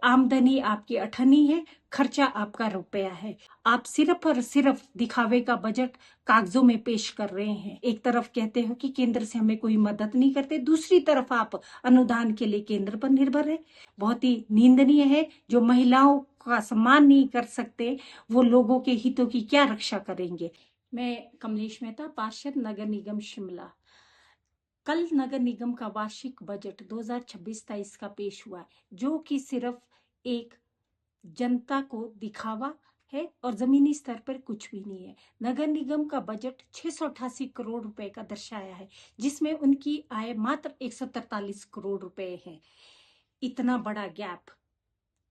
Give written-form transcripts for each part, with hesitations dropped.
आमदनी आपकी अठन्नी है, खर्चा आपका रुपया है। आप सिर्फ और सिर्फ दिखावे का बजट कागजों में पेश कर रहे हैं। एक तरफ कहते हो कि केंद्र से हमें कोई मदद नहीं करते, दूसरी तरफ आप अनुदान के लिए केंद्र पर निर्भर है। बहुत ही निंदनीय है। जो महिलाओं का सम्मान नहीं कर सकते, वो लोगों के हितों की क्या रक्षा करेंगे। मैं कमलेश मेहता, पार्षद, नगर निगम शिमला। कल नगर निगम का वार्षिक बजट 2026-27 का पेश हुआ है, जो कि सिर्फ एक जनता को दिखावा है और जमीनी स्तर पर कुछ भी नहीं है। नगर निगम का बजट 688 करोड़ रुपए का दर्शाया है, जिसमें उनकी आय मात्र 143 करोड़ रुपए है। इतना बड़ा गैप,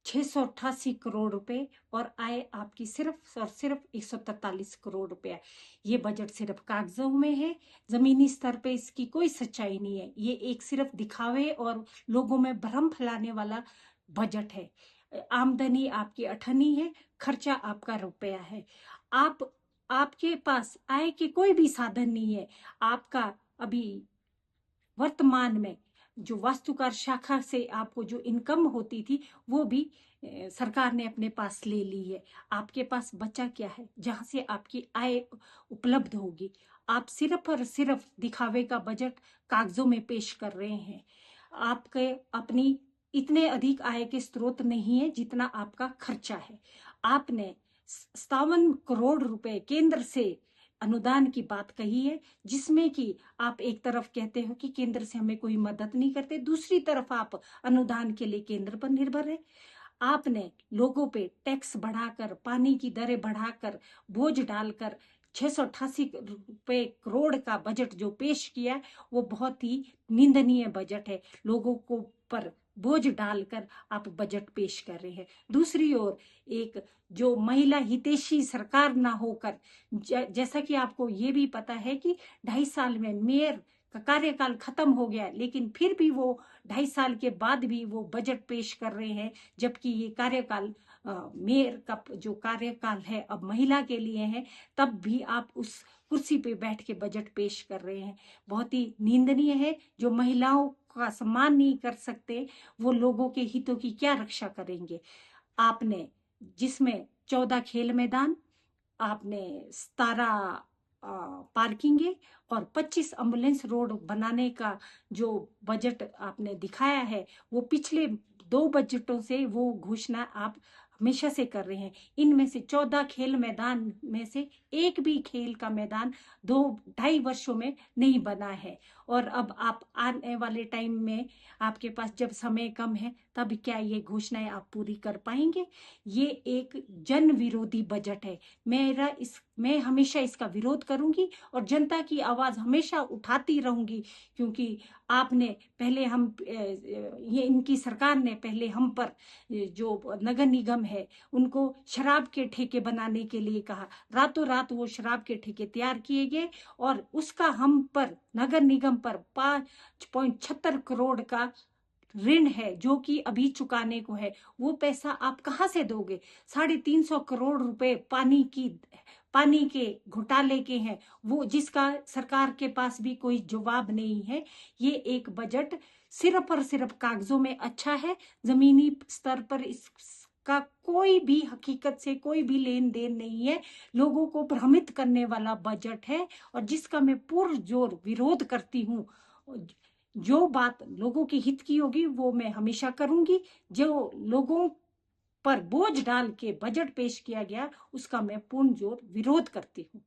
688 करोड़ रुपए और आय आपकी सिर्फ और सिर्फ 143 करोड़ रुपया। ये बजट सिर्फ कागजों में है, जमीनी स्तर पे इसकी कोई सच्चाई नहीं है। ये एक सिर्फ दिखावे और लोगों में भ्रम फैलाने वाला बजट है। आमदनी आपकी अठन्नी है, खर्चा आपका रुपया है। आपके पास आय के कोई भी साधन नहीं है। आपका अभी वर्तमान में जो वास्तुकार शाखा से आपको जो इनकम होती थी, वो भी सरकार ने अपने पास ले ली है। आपके पास बचा क्या है जहां से आपकी आय उपलब्ध होगी। आप सिर्फ और सिर्फ दिखावे का बजट कागजों में पेश कर रहे हैं। आपके अपनी इतने अधिक आय के स्रोत नहीं है जितना आपका खर्चा है। आपने 57 करोड़ रुपए केंद्र से अनुदान की बात कही है, जिसमें कि आप एक तरफ कहते हो कि केंद्र से हमें कोई मदद नहीं करते, दूसरी तरफ आप अनुदान के लिए केंद्र पर निर्भर है। आपने लोगों पे टैक्स बढ़ाकर, पानी की दरें बढ़ाकर, बोझ डालकर 688 रुपए करोड़ का बजट जो पेश किया है, वो बहुत ही निंदनीय बजट है। लोगों को पर बोझ डालकर आप बजट पेश कर रहे हैं। दूसरी ओर एक जो महिला हितैषी सरकार ना होकर, जैसा कि आपको ये भी पता है कि 2.5 साल में मेयर का कार्यकाल खत्म हो गया, लेकिन फिर भी वो 2.5 साल के बाद भी वो बजट पेश कर रहे हैं, जबकि ये कार्यकाल मेयर का जो कार्यकाल है अब महिला के लिए है, तब भी आप उस कुर्सी पे बैठ के बजट पेश कर रहे हैं। बहुत ही निंदनीय है। जो महिलाओं का सम्मान नहीं कर सकते, वो लोगों के हितों की क्या रक्षा करेंगे। आपने जिसमें 14 खेल मैदान, आपने 17 पार्किंगे और 25 एम्बुलेंस रोड बनाने का जो बजट आपने दिखाया है, वो पिछले 2 बजटों से वो घोषणा आप हमेशा से कर रहे हैं। इनमें से 14 खेल मैदान में से एक भी खेल का मैदान 2-2.5 वर्षों में नहीं बना है। और अब आप आने वाले टाइम में आपके पास जब समय कम है, तब क्या ये घोषणाएं आप पूरी कर पाएंगे। ये एक जन विरोधी बजट है। मैं हमेशा इसका विरोध करूंगी और जनता की आवाज हमेशा उठाती रहूंगी, क्योंकि आपने पहले ये इनकी सरकार ने पहले हम पर जो नगर निगम है उनको शराब के ठेके बनाने के लिए कहा। रातों रात वो शराब के ठेके तैयार किए गए और उसका हम पर, नगर निगम पर 5.76 करोड़ का ऋण है, जो कि अभी चुकाने को है। वो पैसा आप कहाँ से दोगे। 350 करोड़ रुपए पानी के घोटाले के हैं, वो जिसका सरकार के पास भी कोई जवाब नहीं है। ये एक बजट सिर्फ और सिर्फ कागजों में अच्छा है, जमीनी स्तर पर इसका कोई भी हकीकत से कोई भी लेन देन नहीं है। लोगों को भ्रमित करने वाला बजट है और जिसका मैं पुरजोर विरोध करती हूँ। जो बात लोगों के हित की होगी वो मैं हमेशा करूंगी। जो लोगों पर बोझ डाल के बजट पेश किया गया, उसका मैं पूर्ण जोर विरोध करती हूँ।